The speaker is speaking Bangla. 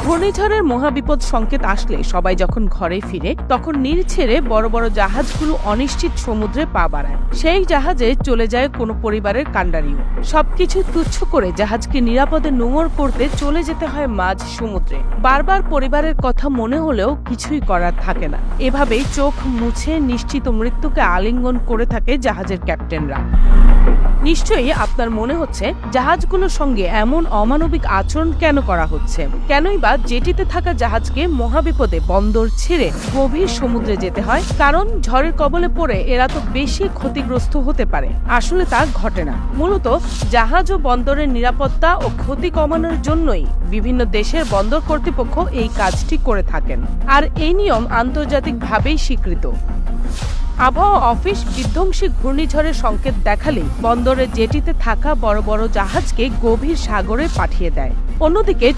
ঘূর্ণিঝড়ের মহাবিপদ সংকেত আসলে সবাই যখন ঘরে ফিরে তখন নীল ছেড়ে বড় বড় জাহাজগুলো অনিশ্চিত সমুদ্রে পা বাড়ায়। সেই জাহাজে চলে যায় কোনো পরিবারের কাণ্ডারিও। সবকিছু তুচ্ছ করে জাহাজকে নিরাপদে নোঙর করতে চলে যেতে হয় মাঝ সমুদ্রে। বারবার পরিবারের কথা মনে হলেও কিছুই করার থাকে না। এভাবেই চোখ মুছে নিশ্চিত মৃত্যুকে আলিঙ্গন করে থাকে জাহাজের ক্যাপ্টেনরা। নিশ্চয়ই আপনার মনে হচ্ছে জাহাজগুলোর সঙ্গে এমন অমানবিক আচরণ কেন করা হচ্ছে? কেনই বা জেটিতে থাকা জাহাজকে মহাবিপদে বন্দর ছেড়ে গভীর সমুদ্রে যেতে হয়? কারণ ঝড়ের কবলে পড়ে এরা তো বেশি ক্ষতিগ্রস্ত হতে পারে। আসলে তা ঘটে না। মূলত জাহাজ ও বন্দরের নিরাপত্তা ও ক্ষতি কমানোর জন্যই বিভিন্ন দেশের বন্দর কর্তৃপক্ষ এই কাজটি করে থাকেন। আর এই নিয়ম আন্তর্জাতিকভাবেই স্বীকৃত। আবহাওয়া অফিস বিধ্বংসী ঘূর্ণিঝড়ের সংকেত দেখালেই বন্দরের জেটিতে থাকা বড় বড় জাহাজকে গভীর সাগরে পাঠিয়ে দেয়। অন্যদিকে